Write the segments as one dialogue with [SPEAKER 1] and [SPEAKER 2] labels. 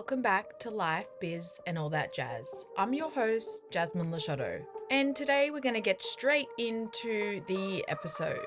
[SPEAKER 1] welcome back to Life, Biz, and all that jazz. I'm your host, Jasmine Lisciotto, and today we're going to get straight into the episode.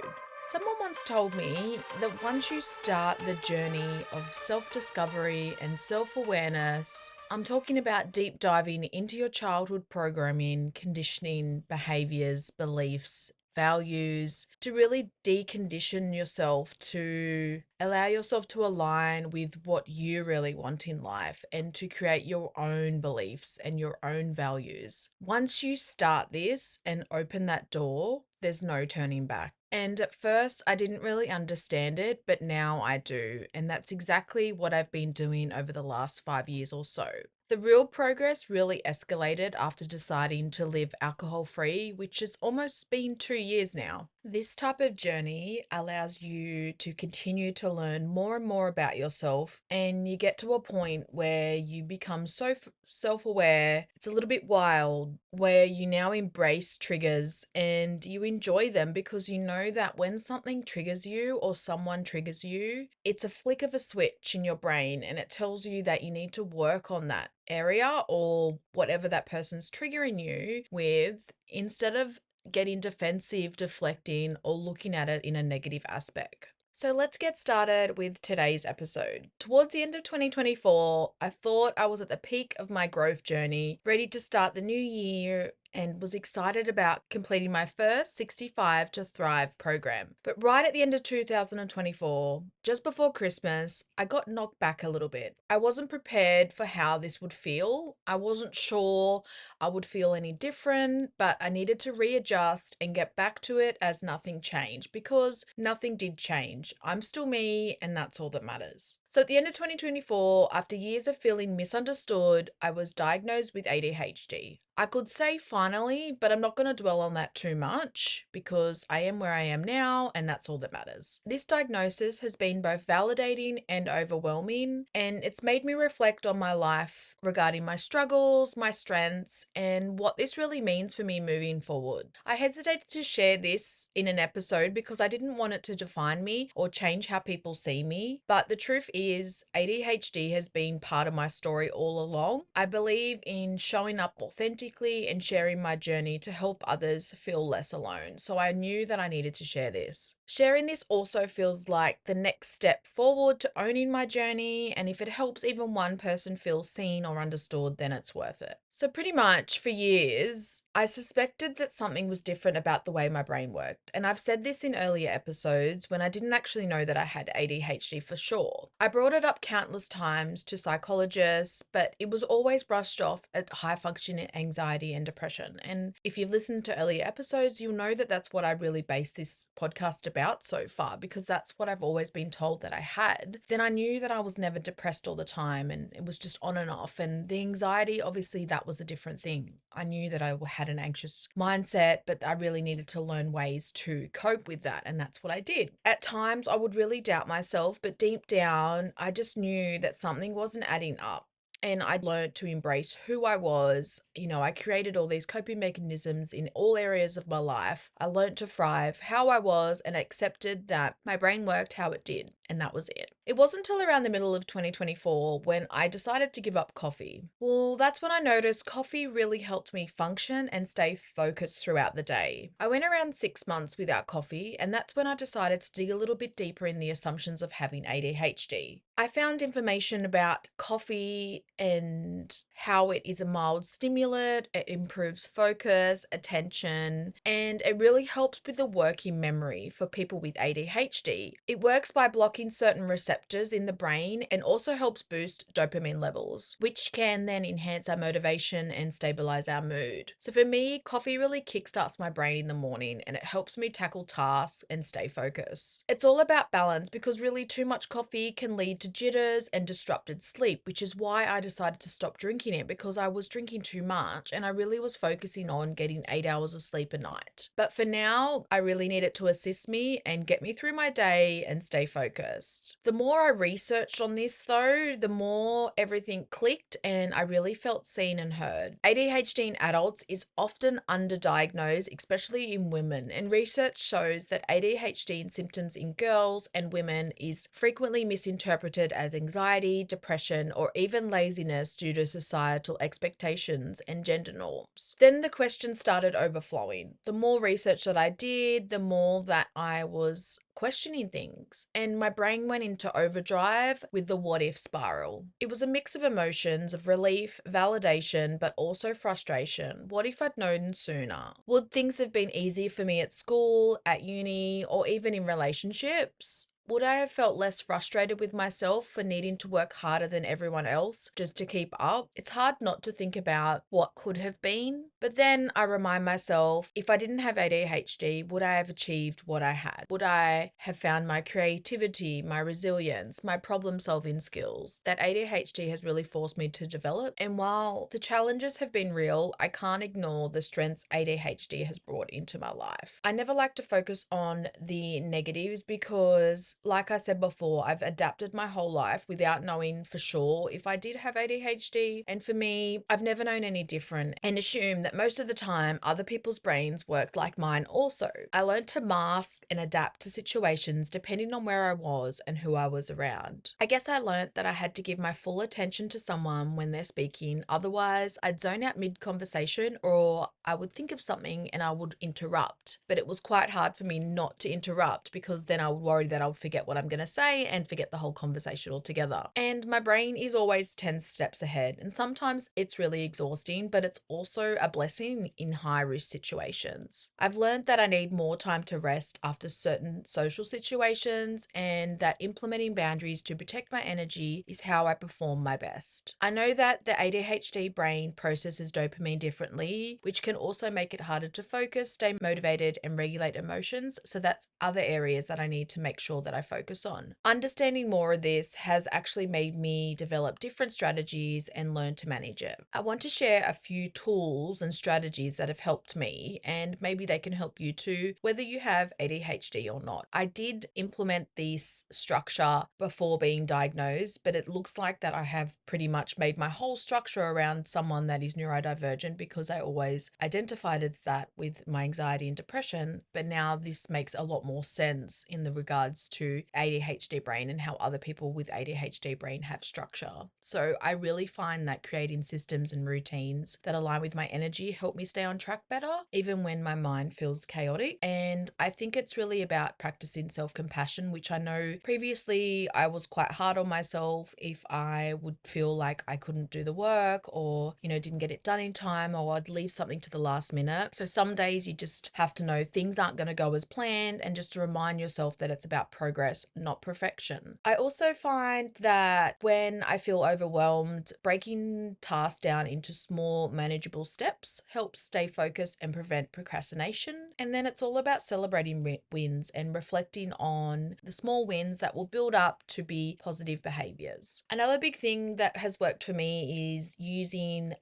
[SPEAKER 1] Someone once told me that once you start the journey of self discovery and self awareness, I'm talking about deep diving into your childhood programming, conditioning, behaviors, beliefs, values, to really decondition yourself, to allow yourself to align with what you really want in life and to create your own beliefs and your own values. Once you start this and open that door, there's no turning back. And at first, I didn't really understand it, but now I do. And that's exactly what I've been doing over the last 5 years or so. The real progress really escalated after deciding to live alcohol free, which has almost been 2 years now. This type of journey allows you to continue to learn more and more about yourself, and you get to a point where you become so self aware. It's a little bit wild, where you now embrace triggers and you enjoy them because you know that when something triggers you or someone triggers you, it's a flick of a switch in your brain and it tells you that you need to work on that area or whatever that person's triggering you with, instead of getting defensive, deflecting, or looking at it in a negative aspect. So let's get started with today's episode. Towards the end of 2024, I thought I was at the peak of my growth journey, ready to start the new year, and was excited about completing my first 65 to Thrive program. But right at the end of 2024, just before Christmas, I got knocked back a little bit. I wasn't prepared for how this would feel. I wasn't sure I would feel any different, but I needed to readjust and get back to it as nothing changed, because nothing did change. I'm still me, and that's all that matters. So at the end of 2024, after years of feeling misunderstood, I was diagnosed with ADHD. I could say finally, but I'm not going to dwell on that too much because I am where I am now, and that's all that matters. This diagnosis has been both validating and overwhelming, and it's made me reflect on my life regarding my struggles, my strengths, and what this really means for me moving forward. I hesitated to share this in an episode because I didn't want it to define me or change how people see me, but the truth is, ADHD has been part of my story all along. I believe in showing up authentically and sharing my journey to help others feel less alone. So I knew that I needed to share this. Sharing this also feels like the next step forward to owning my journey, and if it helps even one person feel seen or understood, then it's worth it. So pretty much for years, I suspected that something was different about the way my brain worked. And I've said this in earlier episodes when I didn't actually know that I had ADHD for sure. I brought it up countless times to psychologists, but it was always brushed off at high functioning anxiety and depression. And if you've listened to earlier episodes, you'll know that that's what I really based this podcast about so far, because that's what I've always been told that I had. Then I knew that I was never depressed all the time, and it was just on and off. And the anxiety, obviously, that was a different thing. I knew that I had an anxious mindset, but I really needed to learn ways to cope with that, and that's what I did. At times, I would really doubt myself, but deep down, I just knew that something wasn't adding up. And I learned to embrace who I was. I created all these coping mechanisms in all areas of my life. I learned to thrive how I was and accepted that my brain worked how it did. And that was it. It wasn't until around the middle of 2024 when I decided to give up coffee. Well, that's when I noticed coffee really helped me function and stay focused throughout the day. I went around 6 months without coffee, and that's when I decided to dig a little bit deeper in the assumptions of having ADHD. I found information about coffee and how it is a mild stimulant, it improves focus, attention, and it really helps with the working memory for people with ADHD. It works by blocking certain receptors in the brain and also helps boost dopamine levels, which can then enhance our motivation and stabilize our mood. So for me, coffee really kickstarts my brain in the morning and it helps me tackle tasks and stay focused. It's all about balance because really too much coffee can lead to jitters and disrupted sleep, which is why I decided to stop drinking it, because I was drinking too much and I really was focusing on getting 8 hours of sleep a night. But for now, I really need it to assist me and get me through my day and stay focused. first. The more I researched on this, though, the more everything clicked and I really felt seen and heard. ADHD in adults is often underdiagnosed, especially in women, and research shows that ADHD in symptoms in girls and women is frequently misinterpreted as anxiety, depression, or even laziness due to societal expectations and gender norms. Then the questions started overflowing. The more research that I did, the more that I was questioning things, and my brain went into overdrive with the what if spiral. It was a mix of emotions of relief, validation, but also frustration. What if I'd known sooner? Would things have been easier for me at school, at uni, or even in relationships? Would I have felt less frustrated with myself for needing to work harder than everyone else just to keep up? It's hard not to think about what could have been, but then I remind myself, if I didn't have ADHD, would I have achieved what I had? Would I have found my creativity, my resilience, my problem solving skills that ADHD has really forced me to develop? And while the challenges have been real, I can't ignore the strengths ADHD has brought into my life. I never like to focus on the negatives because, like I said before, I've adapted my whole life without knowing for sure if I did have ADHD. And for me, I've never known any different and assumed that most of the time other people's brains worked like mine also. I learned to mask and adapt to situations depending on where I was and who I was around. I guess I learned that I had to give my full attention to someone when they're speaking, otherwise I'd zone out mid-conversation or I would think of something and I would interrupt. But it was quite hard for me not to interrupt because then I would worry that I would forget what I'm going to say and forget the whole conversation altogether. And my brain is always 10 steps ahead, and sometimes it's really exhausting, but it's also a blessing in high risk situations. I've learned that I need more time to rest after certain social situations and that implementing boundaries to protect my energy is how I perform my best. I know that the ADHD brain processes dopamine differently, which can also make it harder to focus, stay motivated, and regulate emotions. So that's other areas that I need to make sure that I focus on. Understanding more of this has actually made me develop different strategies and learn to manage it. I want to share a few tools and strategies that have helped me, and maybe they can help you too, whether you have ADHD or not. I did implement this structure before being diagnosed, but it looks like that I have pretty much made my whole structure around someone that is neurodivergent because I always identified as that with my anxiety and depression. But now this makes a lot more sense in the regards to ADHD brain and how other people with ADHD brain have structure. So I really find that creating systems and routines that align with my energy help me stay on track better, even when my mind feels chaotic. And I think it's really about practicing self-compassion, which I know previously I was quite hard on myself if I would feel like I couldn't do the work or, didn't get it done in time, or I'd leave something to the last minute. So some days you just have to know things aren't going to go as planned, and just to remind yourself that it's about progress, not perfection. I also find that when I feel overwhelmed, breaking tasks down into small, manageable steps helps stay focused and prevent procrastination. And then it's all about celebrating wins and reflecting on the small wins that will build up to be positive behaviors. Another big thing that has worked for me is using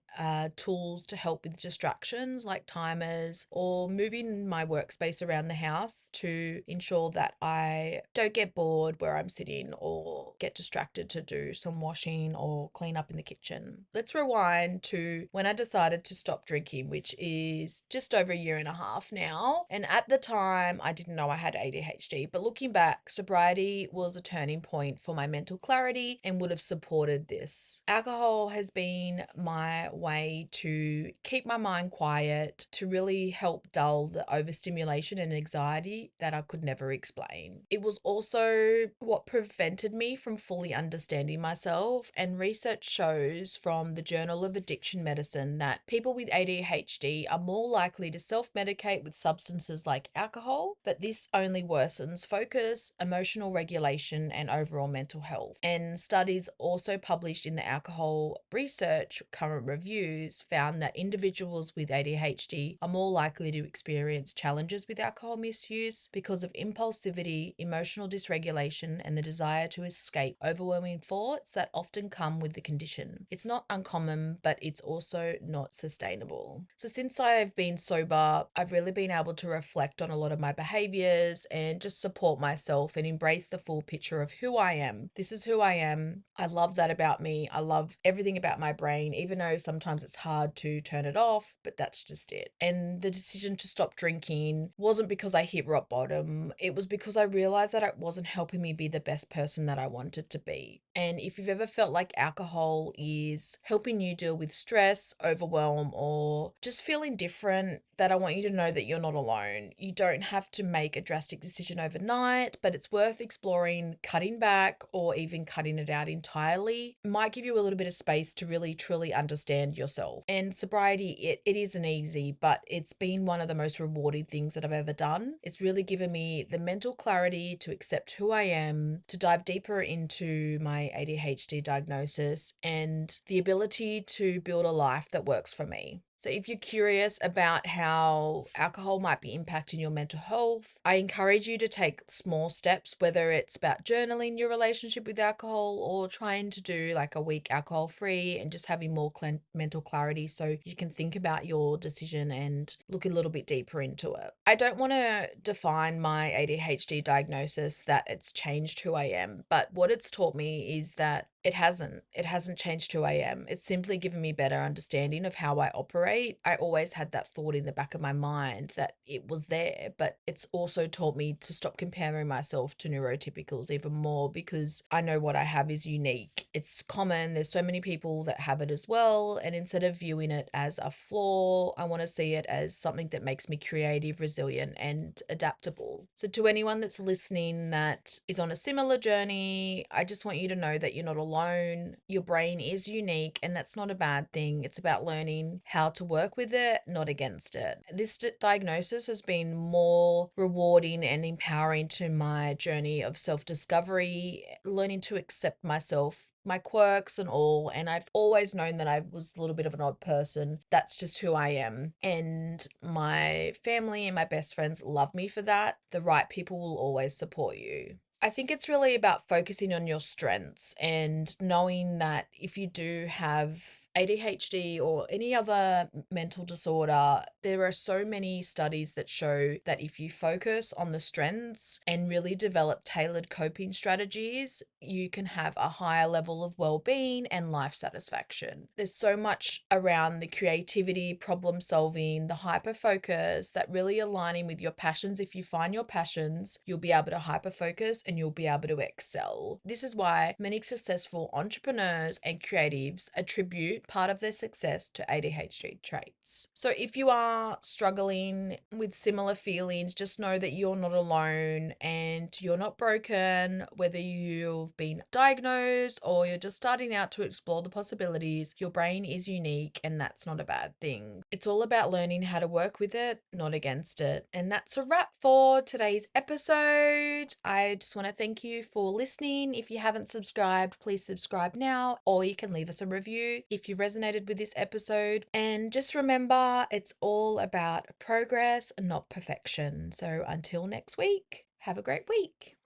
[SPEAKER 1] tools to help with distractions like timers or moving my workspace around the house to ensure that I don't get bored where I'm sitting or get distracted to do some washing or clean up in the kitchen. Let's rewind to when I decided to stop drinking, which is just over a year and a half now. And at the time, I didn't know I had ADHD, but looking back, sobriety was a turning point for my mental clarity and would have supported this. Alcohol has been my way to keep my mind quiet, to really help dull the overstimulation and anxiety that I could never explain. It was also what prevented me from fully understanding myself, and research shows from the Journal of Addiction Medicine that people with ADHD are more likely to self-medicate with substances like alcohol, but this only worsens focus, emotional regulation, and overall mental health. And studies also published in the Alcohol Research Current Reviews found that individuals with ADHD are more likely to experience challenges with alcohol misuse because of impulsivity, emotional emotional dysregulation and the desire to escape overwhelming thoughts that often come with the condition. It's not uncommon, but it's also not sustainable. So since I've been sober, I've really been able to reflect on a lot of my behaviors and just support myself and embrace the full picture of who I am. This is who I am. I love that about me. I love everything about my brain, even though sometimes it's hard to turn it off, but that's just it. And the decision to stop drinking wasn't because I hit rock bottom. It was because I realized that it wasn't helping me be the best person that I wanted to be. And if you've ever felt like alcohol is helping you deal with stress, overwhelm, or just feeling different, that I want you to know that you're not alone. You don't have to make a drastic decision overnight, but it's worth exploring cutting back or even cutting it out entirely. It might give you a little bit of space to really truly understand yourself. And sobriety, it isn't easy, but it's been one of the most rewarding things that I've ever done. It's really given me the mental clarity to accept who I am, to dive deeper into my ADHD diagnosis, and the ability to build a life that works for me. So if you're curious about how alcohol might be impacting your mental health, I encourage you to take small steps, whether it's about journaling your relationship with alcohol or trying to do like a week alcohol free and just having more mental clarity so you can think about your decision and look a little bit deeper into it. I don't want to define my ADHD diagnosis that it's changed who I am, but what it's taught me is that it hasn't. It hasn't changed who I am. It's simply given me better understanding of how I operate. I always had that thought in the back of my mind that it was there, but it's also taught me to stop comparing myself to neurotypicals even more because I know what I have is unique. It's common. There's so many people that have it as well. And instead of viewing it as a flaw, I want to see it as something that makes me creative, resilient, and adaptable. So to anyone that's listening that is on a similar journey, I just want you to know that you're not alone. Your brain is unique, and that's not a bad thing. It's about learning how to work with it, not against it. This diagnosis has been more rewarding and empowering to my journey of self-discovery, learning to accept myself, my quirks and all. And I've always known that I was a little bit of an odd person. That's just who I am. And my family and my best friends love me for that. The right people will always support you. I think it's really about focusing on your strengths and knowing that if you do have ADHD or any other mental disorder, there are so many studies that show that if you focus on the strengths and really develop tailored coping strategies, you can have a higher level of well-being and life satisfaction. There's so much around the creativity, problem solving, the hyper focus, that really aligning with your passions. If you find your passions, you'll be able to hyper focus and you'll be able to excel. This is why many successful entrepreneurs and creatives attribute part of their success to ADHD traits. So if you are struggling with similar feelings, just know that you're not alone and you're not broken, whether you've been diagnosed or you're just starting out to explore the possibilities. Your brain is unique, and that's not a bad thing. It's all about learning how to work with it, not against it. And that's a wrap for today's episode. I just want to thank you for listening. If you haven't subscribed, please subscribe now, or you can leave us a review if you resonated with this episode. And just remember, it's all about progress and not perfection. So until next week, have a great week.